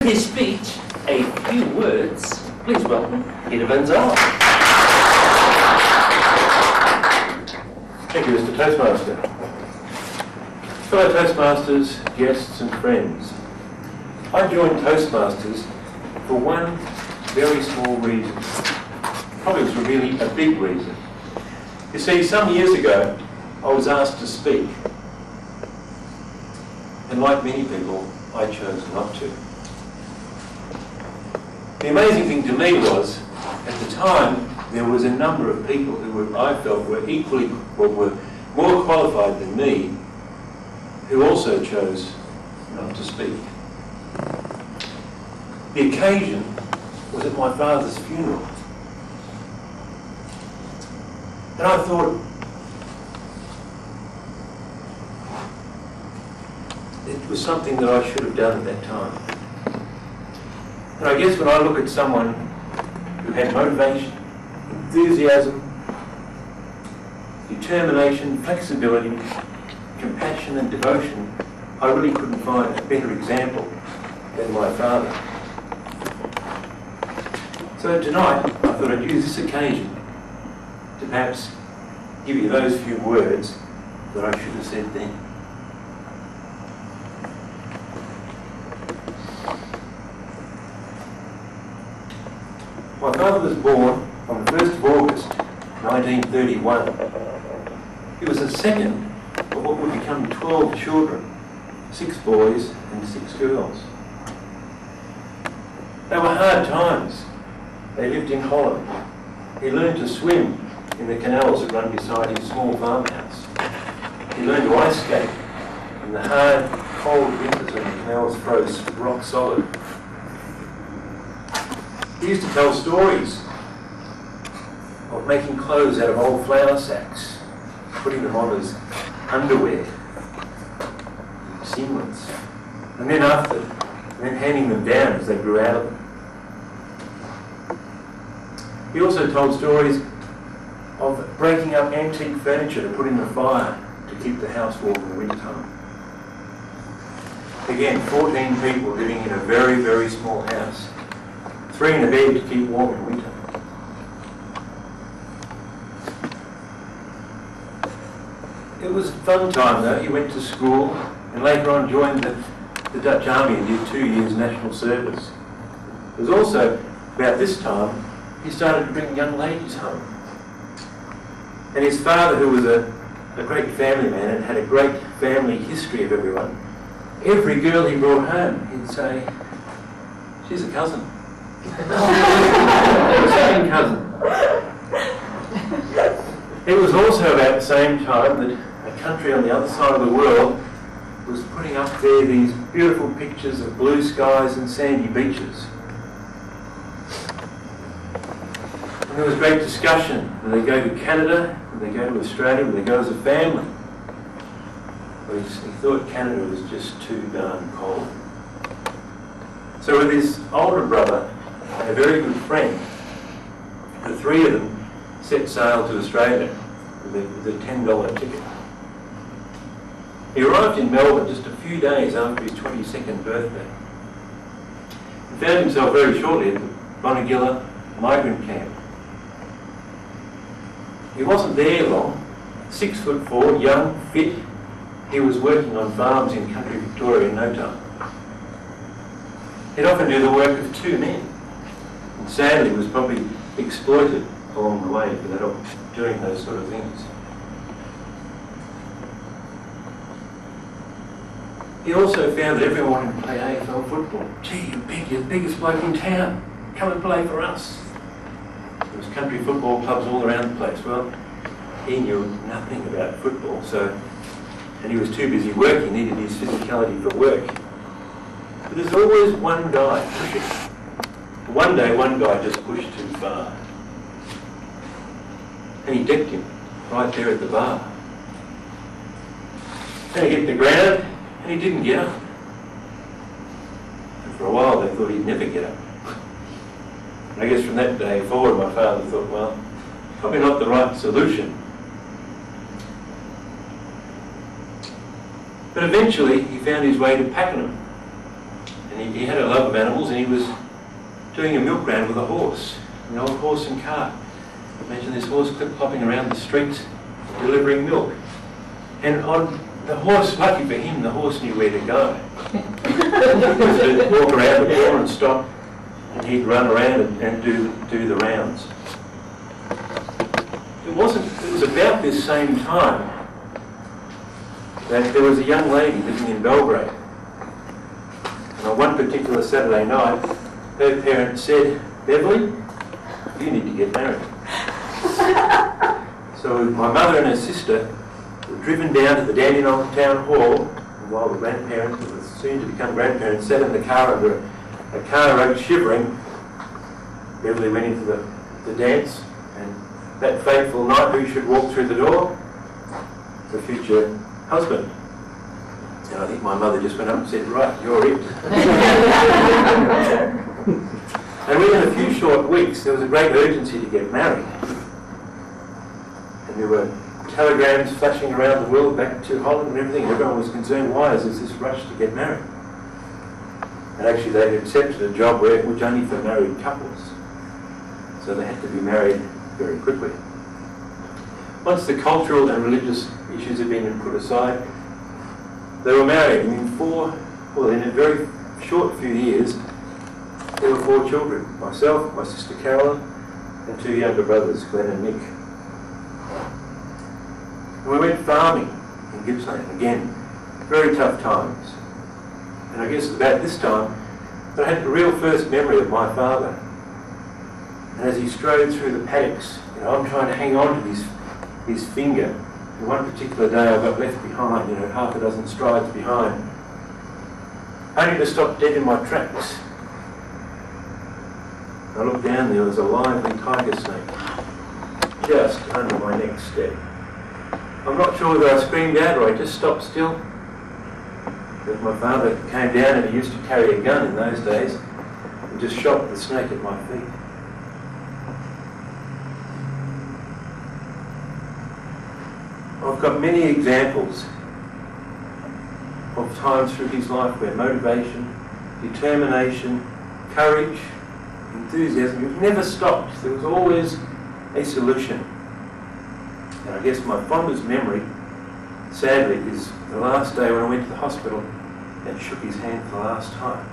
his speech, a few words, please welcome Peter Van Zyl. Thank you, Mr. Toastmaster. Fellow Toastmasters, guests and friends, I joined Toastmasters for one very small reason. Probably was really a big reason. You see, some years ago, I was asked to speak. And like many people, I chose not to. The amazing thing to me was, at the time, there was a number of people who I felt were equally, or were more qualified than me, who also chose not to speak. The occasion was at my father's funeral. And I thought, it was something that I should have done at that time. And I guess when I look at someone who had motivation, enthusiasm, determination, flexibility, compassion and devotion, I really couldn't find a better example than my father. So tonight, I thought I'd use this occasion to perhaps give you those few words that I should have said then. My father was born on the 1st of August 1931. He was the second of what would become 12 children, 6 boys and 6 girls. They were hard times. They lived in Holland. He learned to swim in the canals that run beside his small farmhouse. He learned to ice skate in the hard, cold winters when the canals froze rock solid. He used to tell stories of making clothes out of old flour sacks, putting them on as underwear, seamless, and then handing them down as they grew out of them. He also told stories of breaking up antique furniture to put in the fire to keep the house warm in the wintertime. Again, 14 people living in a very, very small house. 3 in a bed to keep warm in winter. It was a fun time though. He went to school and later on joined the Dutch Army and did 2 years national service. It was also about this time he started to bring young ladies home. And his father, who was a great family man and had a great family history of everyone, every girl he brought home, he'd say, "She's a cousin." Second cousin. It was also about the same time that a country on the other side of the world was putting up there these beautiful pictures of blue skies and sandy beaches. And there was great discussion. Will they go to Canada? Will they go to Australia? Will they go as a family? Well, he thought Canada was just too darn cold. So with his older brother, a very good friend, the 3 of them set sail to Australia with a $10 ticket. He arrived in Melbourne just a few days after his 22nd birthday and found himself very shortly at the Bonegilla migrant camp. He wasn't there long. 6'4", young, fit. He was working on farms in country Victoria in no time. He'd often do the work of 2 men. Sadly, was probably exploited along the way for that, doing those sort of things. He also found that everyone wanted to play AFL football. Gee, you're the biggest bloke in town. Come and play for us. There was country football clubs all around the place. Well, he knew nothing about football, and he was too busy working, needed his physicality for work. But there's always one guy pushing. One day, one guy just pushed too far. And he decked him right there at the bar. Then he hit the ground, and he didn't get up. And for a while, they thought he'd never get up. And I guess from that day forward, my father thought, well, probably not the right solution. But eventually, he found his way to Pakenham. And And he had a love of animals, and he was doing a milk round with a horse, an old horse and cart. Imagine this horse clip-clopping around the streets delivering milk. And on the horse, lucky for him, the horse knew where to go. He was to walk around the corner and stop, and he'd run around and do the rounds. It was about this same time that there was a young lady living in Belgrade. And on one particular Saturday night, her parents said, "Beverly, you need to get married." So my mother and her sister were driven down to the Dandenong Town Hall, and while the grandparents, who were soon to become grandparents, sat in the car under a car oak shivering, Beverly went into the dance, and that fateful night, who should walk through the door? The future husband. And I think my mother just went up and said, "Right, you're it." And within a few short weeks, there was a great urgency to get married. And there were telegrams flashing around the world back to Holland and everything. Everyone was concerned, why is this rush to get married? And actually they'd accepted a job which only for married couples. So they had to be married very quickly. Once the cultural and religious issues had been put aside, they were married. And in a very short few years, there were 4 children. Myself, my sister Carolyn, and 2 younger brothers, Glenn and Mick. And we went farming in Gippsland. Again, very tough times. And I guess about this time, I had the real first memory of my father. And as he strode through the paddocks, I'm trying to hang on to his finger. And one particular day I got left behind, half a dozen strides behind, only to stop dead in my tracks. I looked down, there was a lively tiger snake just under my next step. I'm not sure whether I screamed out or I just stopped still. But my father came down, and he used to carry a gun in those days, and just shot the snake at my feet. I've got many examples of times through his life where motivation, determination, courage, enthusiasm, it never stopped. There was always a solution. And I guess my fondest memory, sadly, is the last day when I went to the hospital and shook his hand for the last time.